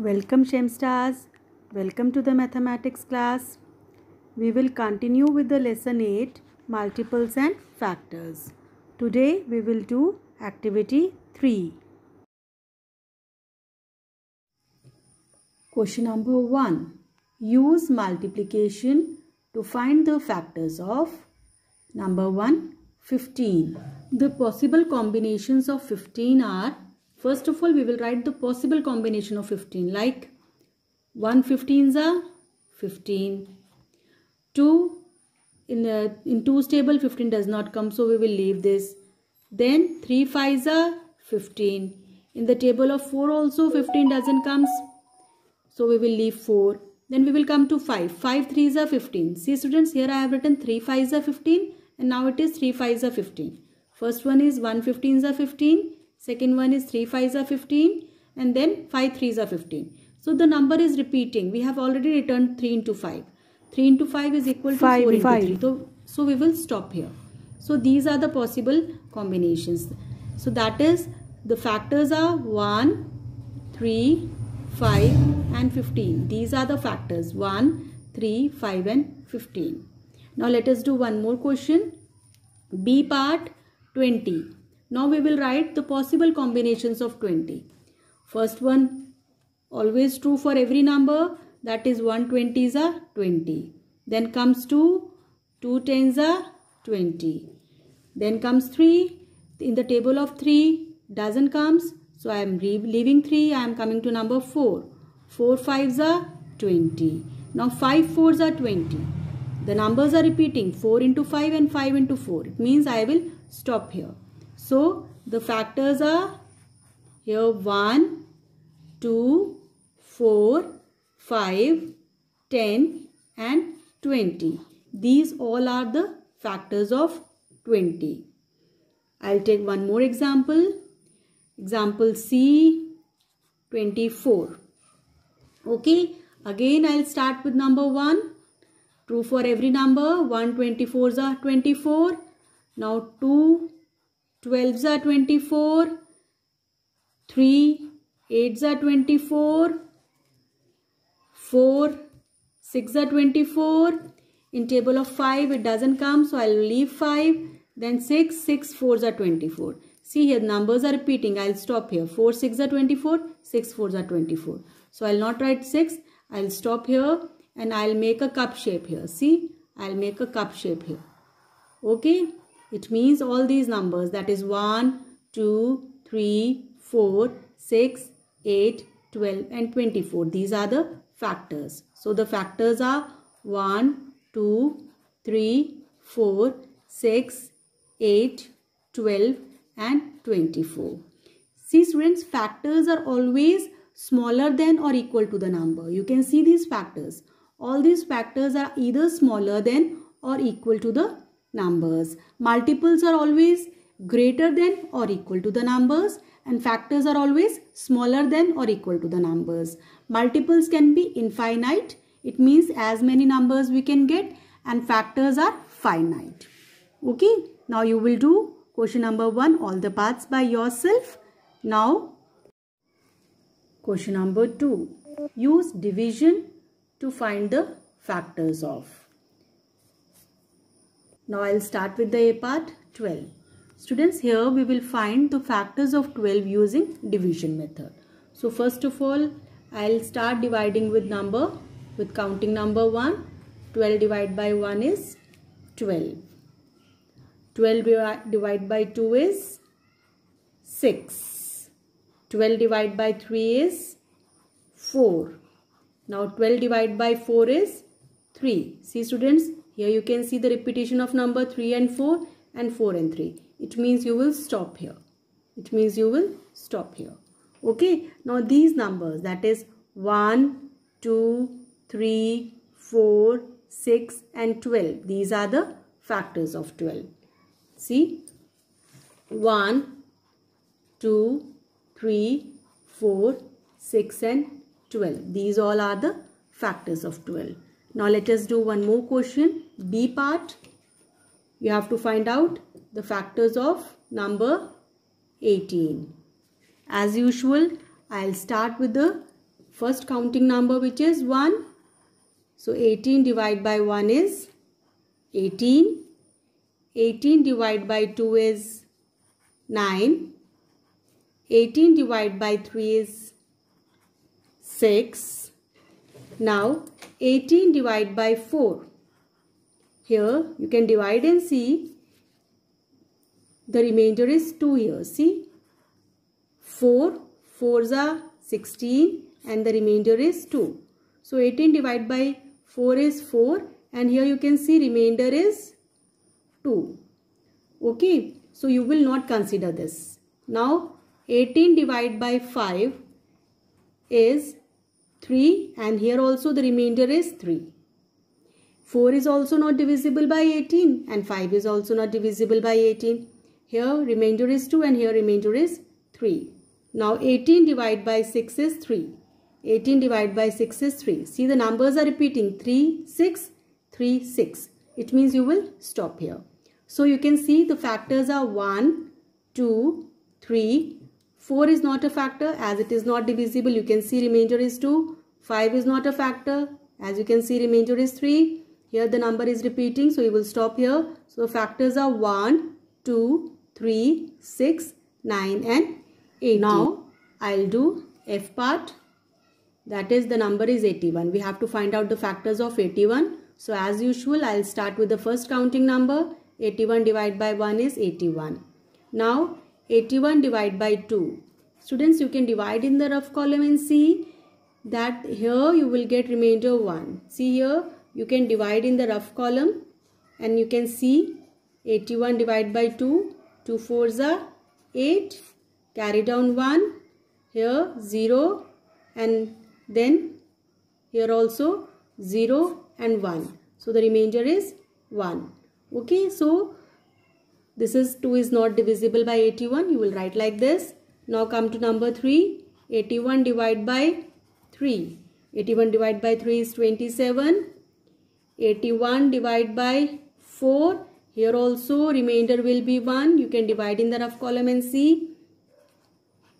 Welcome Shemstars. Welcome to the mathematics class. We will continue with the lesson 8 multiples and factors. Today we will do activity 3. Question number 1. Use multiplication to find the factors of number 1, 15. The possible combinations of 15 are, first of all, we will write the possible combination of 15 like 1 15s are 15. 2 in 2's table 15 does not come, so we will leave this. Then 3 5s are 15. In the table of 4 also 15 doesn't come, so we will leave 4. Then we will come to 5. 5 3s are 15. See students, here I have written 3 5s are 15 and now it is 3 5s are 15. First one is 1 15s are 15. Second one is 3 5s are 15 and then 5 3s are 15. So the number is repeating. We have already returned 3 into 5. 3 into 5 is equal to 4 into 3. So we will stop here. So these are the possible combinations. So that is, the factors are 1, 3, 5 and 15. These are the factors 1, 3, 5 and 15. Now let us do one more question. B part 20. Now we will write the possible combinations of 20. First one, always true for every number, that is 1 20s are 20. Then comes 2 10s are 20. Then comes 3, in the table of 3 doesn't comes, so I am leaving 3, I am coming to number 4. 4 5s are 20. Now 5 4s are 20. The numbers are repeating, 4 into 5 and 5 into 4. It means I will stop here. So the factors are here 1, 2, 4, 5, 10 and 20. These all are the factors of 20. I'll take one more example. Example C, 24. Okay, again I'll start with number 1. True for every number. 1 24s are 24. Now 2 12s are 24. 3 8s are 24. 4 6 are 24. In table of 5 it doesn't come, so I'll leave 5. Then 6 4s are 24. See here, numbers are repeating. I'll stop here. 4 6 are 24. 6 4s are 24. So I'll not write 6. I'll stop here and I'll make a cup shape here. See, I'll make a cup shape here. Okay, it means all these numbers, that is 1 2 3 4 6 8 12 and 24. These are the factors. So the factors are 1 2 3 4 6 8 12 and 24. See students, factors are always smaller than or equal to the number. You can see these factors. All these factors are either smaller than or equal to the numbers. Multiples are always greater than or equal to the numbers, and factors are always smaller than or equal to the numbers. Multiples can be infinite. It means as many numbers we can get, and factors are finite. Okay, now you will do question number 1, all the parts by yourself. Now question number 2. Use division to find the factors of. Now I'll start with the A part, 12. Students, here we will find the factors of 12 using division method. So first of all, I'll start dividing with counting number 1. 12 divided by 1 is 12. 12 divided by 2 is 6. 12 divided by 3 is 4. Now 12 divided by 4 is 3. See students, here you can see the repetition of number 3 and 4 and 4 and 3. It means you will stop here. It means you will stop here. Okay. Now these numbers, that is 1, 2, 3, 4, 6 and 12. These are the factors of 12. See, 1, 2, 3, 4, 6 and 12. These all are the factors of 12. Now let us do one more question. B part. You have to find out the factors of number 18. As usual, I'll start with the first counting number, which is 1. So 18 divided by 1 is 18. 18 divided by 2 is 9. 18 divided by 3 is 6. Now 18 divided by 4. Here you can divide and see the remainder is 2 here. See, 4 4s are 16 and the remainder is 2. So 18 divided by 4 is 4 and here you can see remainder is 2. Okay, so you will not consider this. Now 18 divided by 5 is 3 and here also the remainder is 3. 4 is also not divisible by 18 and 5 is also not divisible by 18. Here remainder is 2 and here remainder is 3. Now 18 divided by 6 is 3. 18 divided by 6 is 3. See, the numbers are repeating 3, 6, 3, 6. It means you will stop here. So you can see the factors are 1, 2, 3. 4 is not a factor as it is not divisible. You can see remainder is 2. 5 is not a factor as you can see remainder is 3. Here the number is repeating, so you will stop here. So factors are 1, 2, 3, 6, 9 and 18. Now I'll do F part. That is, the number is 81. We have to find out the factors of 81. So as usual, I'll start with the first counting number. 81 divided by 1 is 81. Now 81 divided by 2. Students, you can divide in the rough column and see that here you will get remainder 1. See here, you can divide in the rough column and you can see 81 divided by 2. 2 4s are 8. Carry down 1. Here 0 and then here also 0 and 1. So the remainder is 1. Okay, so this is 2 is not divisible by 81. You will write like this. Now come to number 3. 81 divided by 3. 81 divided by 3 is 27. 81 divided by 4. Here also remainder will be 1. You can divide in the rough column and see.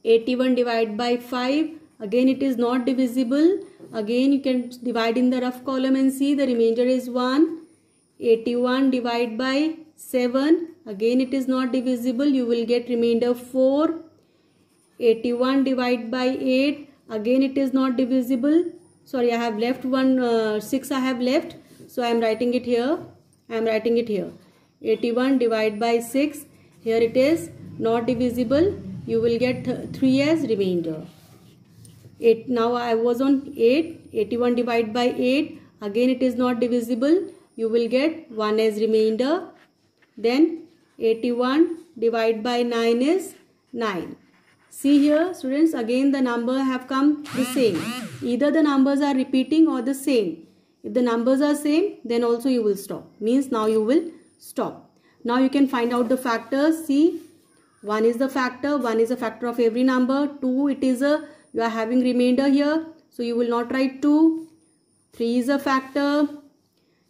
81 divided by 5. Again it is not divisible. Again you can divide in the rough column and see the remainder is 1. 81 divided by 7. Again it is not divisible. You will get remainder 4. 81 divided by 8. Again it is not divisible. Sorry, I have left 6 I have left. So I am writing it here. 81 divided by 6. Here it is not divisible. You will get 3 as remainder. 8. Now I was on 8. 81 divided by 8. Again it is not divisible. You will get 1 as remainder. Then 81 divided by 9 is 9. See here, students, again the number have come the same. Either the numbers are repeating or the same. If the numbers are same, then also you will stop. Means now you will stop. Now you can find out the factors. See, 1 is the factor. 1 is a factor of every number. 2, it is you are having remainder here. So you will not write 2. 3 is a factor.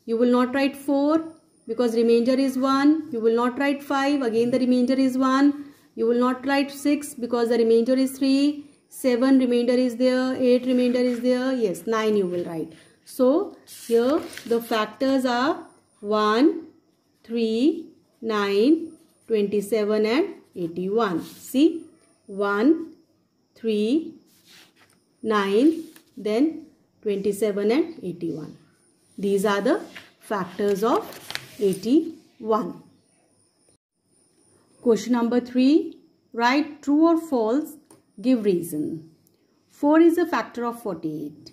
You will not write 4 because remainder is 1. You will not write 5. Again the remainder is 1. You will not write 6 because the remainder is 3. 7 remainder is there. 8 remainder is there. Yes, 9 you will write. So here the factors are 1, 3, 9, 27 and 81. See, 1, 3, 9, then 27 and 81. These are the factors of 81. Question number 3. Write true or false. Give reason. 4 is a factor of 48.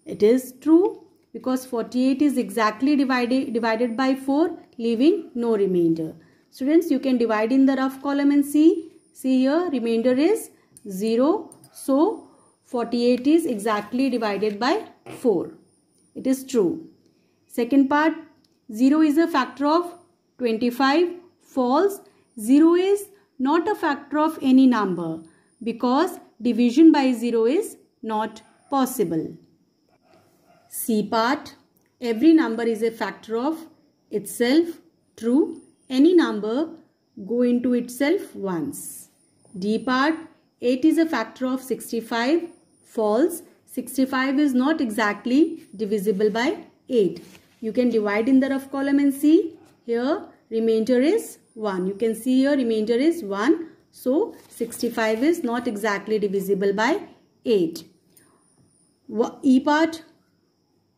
It is true because 48 is exactly divided by 4, leaving no remainder. Students, you can divide in the rough column and see. See here, remainder is 0. So 48 is exactly divided by 4. It is true. Second part, 0 is a factor of 25. False. 0 is not a factor of any number because division by 0 is not possible. C part, every number is a factor of itself. True. Any number go into itself once. D part, 8 is a factor of 65. False. 65 is not exactly divisible by 8. You can divide in the rough column and see. Here remainder is 1. You can see here remainder is 1. So 65 is not exactly divisible by 8. E part,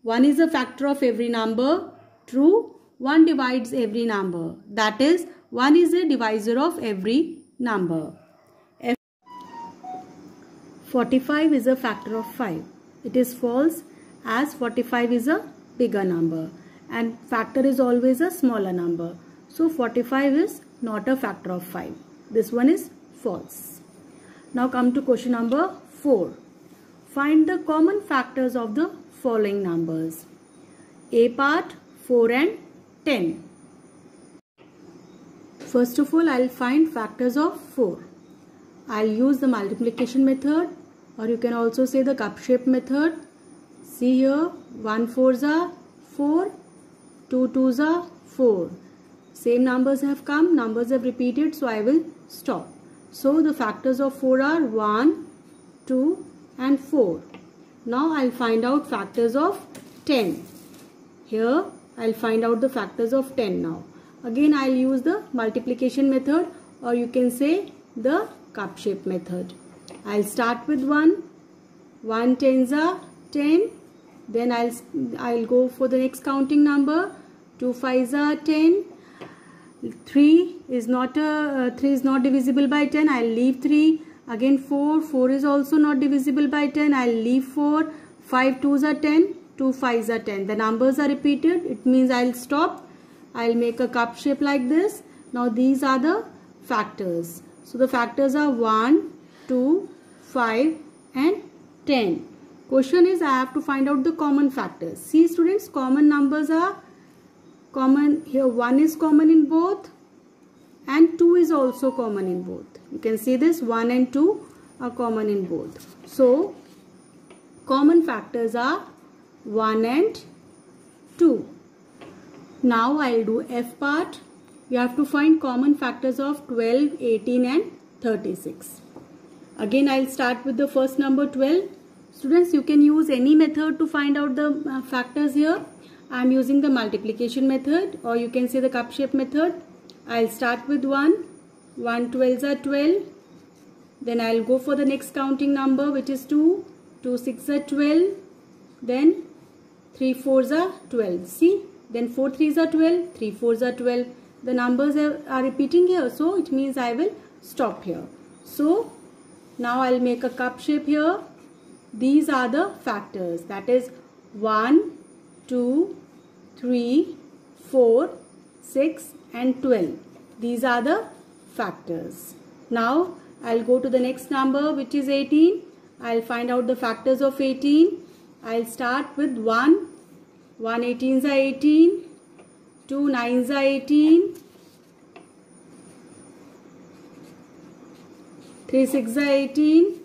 1 is a factor of every number. True. 1 divides every number. That is, 1 is a divisor of every number. 45 is a factor of 5. It is false, as 45 is a bigger number and factor is always a smaller number. So 45 is not a factor of 5. This one is false. Now come to question number 4. Find the common factors of the following numbers. A part, 4 and 10. First of all, I will find factors of 4. I will use the multiplication method, or you can also say the cup shape method. See here, 1 4s are 4, 2 2s are 4. Same numbers have come, numbers have repeated, so I will stop. So the factors of 4 are 1, 2 and 4. Now I will find out factors of 10. Here I will find out the factors of 10 now. Again I will use the multiplication method, or you can say the cup shape method. I'll start with 1. 1 10s are 10. Then I'll go for the next counting number. 2 5s are 10. 3 is not divisible by 10. I'll leave 3. Again 4. 4 is also not divisible by 10. I'll leave 4. 5 2s are 10. 2 5s are 10. The numbers are repeated. It means I'll stop. I'll make a cup shape like this. Now these are the factors. So the factors are 1, 2, 5 and 10. Question is, I have to find out the common factors. See students, common numbers are common. Here 1 is common in both and 2 is also common in both. You can see this, 1 and 2 are common in both. So common factors are 1 and 2. Now I will do F part. You have to find common factors of 12, 18 and 36. Again I will start with the first number 12. Students, you can use any method to find out the factors here. I am using the multiplication method, or you can say the cup shape method. I will start with 1. 1 12s are 12. Then I will go for the next counting number, which is 2. 2 6 are 12. Then 3 4s are 12. See? Then 4 3s are 12. 3 4s are 12. The numbers are repeating here, so it means I will stop here. So now I will make a cup shape here. These are the factors, that is 1, 2, 3, 4, 6 and 12. These are the factors. Now I will go to the next number, which is 18. I will find out the factors of 18. I will start with 1. 1 18s are 18. 2 9s are 18. 3 6 are 18.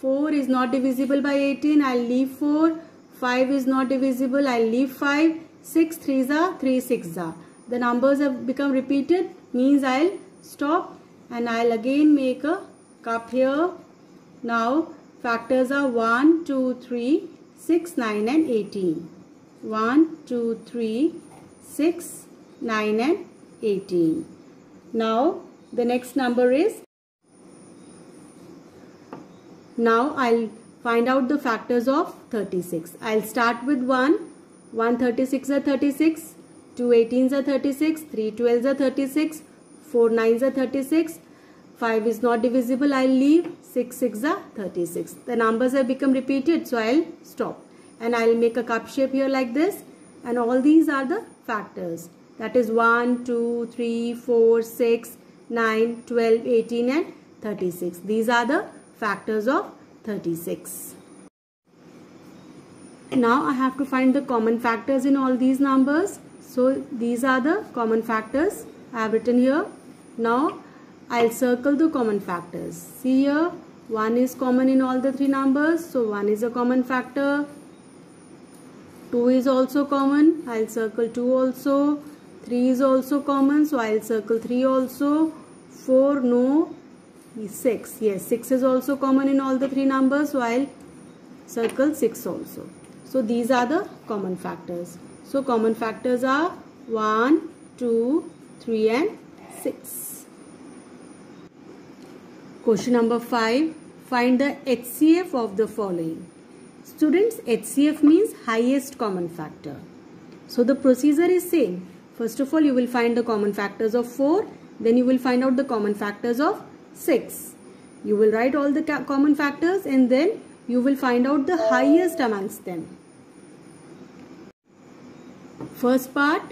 4 is not divisible by 18. I'll leave 4. 5 is not divisible. I'll leave 5. 6 3s are 3 6s are. The numbers have become repeated. Means I'll stop and I'll again make a cup here. Now factors are 1, 2, 3, 6, 9 and 18. 1, 2, 3, 6, 9 and 18. Now the next number is, now I'll find out the factors of 36. I'll start with 1. 1 36 are 36. 2 18s are 36. 3 12s are 36. 4 9s are 36. 5 is not divisible. I'll leave. 6 6 are 36. The numbers have become repeated, so I'll stop. And I'll make a cup shape here like this. And all these are the factors. That is 1, 2, 3, 4, 6, 9, 12, 18 and 36. These are the factors of 36. Now I have to find the common factors in all these numbers. So these are the common factors I have written here. Now I'll circle the common factors. See here, 1 is common in all the three numbers. So 1 is a common factor. 2 is also common. I'll circle 2 also. 3 is also common. So I'll circle 3 also. 4 no. 6. Yes, 6 is also common in all the three numbers. So I'll circle 6 also. So these are the common factors. So common factors are 1, 2, 3 and 6. Question number 5. Find the HCF of the following. Students, HCF means highest common factor. So the procedure is same. First of all, you will find the common factors of 4. Then you will find out the common factors of 6. You will write all the common factors and then you will find out the highest amongst them. First part,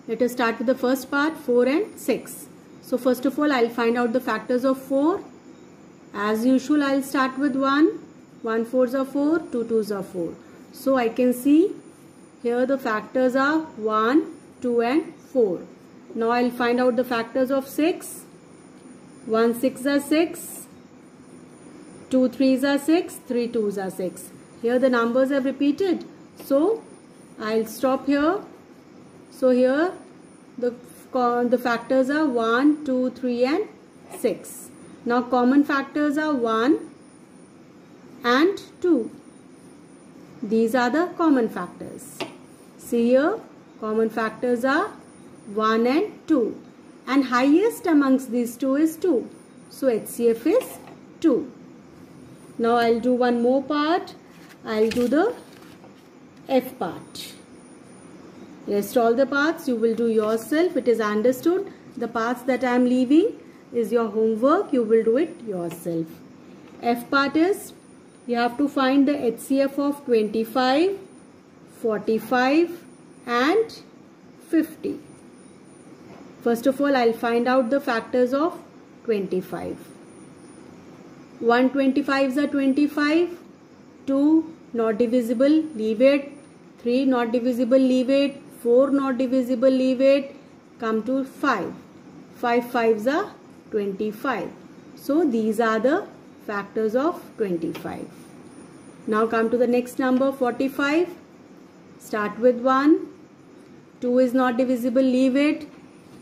let us start with the first part, 4 and 6. So first of all, I will find out the factors of 4. As usual, I will start with 1. 1 4s are 4, 2 2s are 4. So I can see here the factors are 1, 2 and 4. Now I will find out the factors of 6. 1 6 are 6. 2 3s are 6. 3 2s are 6. Here the numbers have repeated. So I will stop here. So here the factors are 1, 2, 3 and 6. Now common factors are 1 and 2. These are the common factors. See here, common factors are 1 and 2. And highest amongst these two is 2. So HCF is 2. Now I will do one more part. I will do the F part. Rest all the parts you will do yourself. It is understood. The parts that I am leaving is your homework. You will do it yourself. F part is, you have to find the HCF of 25, 45 and 50. First of all, I will find out the factors of 25. 125s are 25. 2 not divisible, leave it. 3 not divisible, leave it. 4 not divisible, leave it. Come to 5. 5 5s are 25. So these are the factors of 25. Now come to the next number, 45. Start with 1. 2 is not divisible, leave it.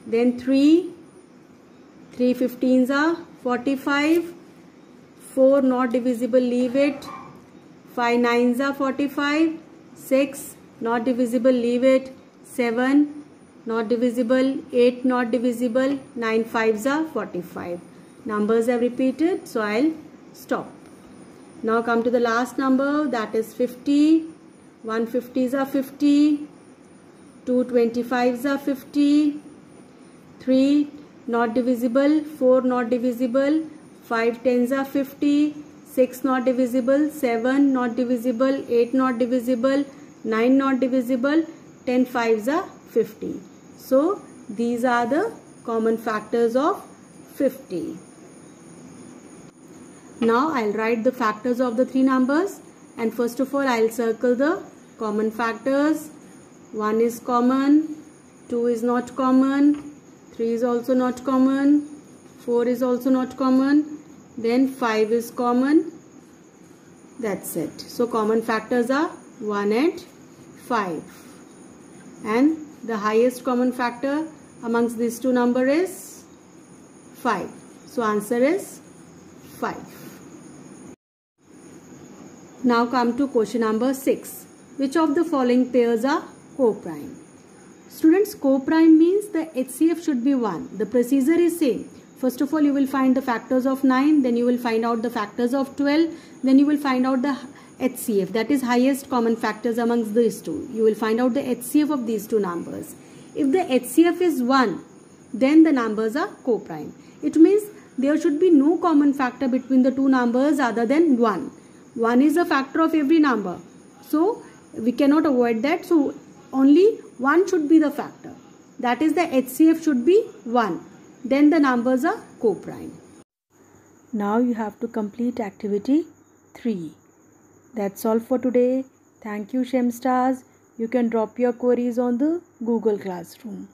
Then 3. 3 15s are 45. 4 not divisible, leave it. 5 9s are 45. 6 not divisible, leave it. 7 not divisible. 8 not divisible. 9 5s are 45. Numbers have repeated, so I'll stop. Now come to the last number, that is 50. 150s are 50. 2 25s are 50. 3 not divisible. 4 not divisible. 5 10s are 50. 6 not divisible. 7 not divisible. 8 not divisible. 9 not divisible. 10 5s are 50. So these are the common factors of 50. Now I'll write the factors of the three numbers, and first of all I'll circle the common factors. 1 is common, 2 is not common, 3 is also not common, 4 is also not common, then 5 is common. That's it. So common factors are 1 and 5. And the highest common factor amongst these two numbers is 5. So answer is 5. Now come to question number 6. Which of the following pairs are co-prime? Students, co-prime means the HCF should be 1. The procedure is same. First of all, you will find the factors of 9. Then you will find out the factors of 12. Then you will find out the HCF, that is highest common factors amongst these two. You will find out the HCF of these two numbers. If the HCF is 1, then the numbers are co-prime. It means there should be no common factor between the two numbers other than 1. 1 is a factor of every number. So we cannot avoid that. So only 1 should be the factor. That is, the HCF should be 1. Then the numbers are co-prime. Now you have to complete activity 3. That's all for today. Thank you, Shemstars. You can drop your queries on the Google Classroom.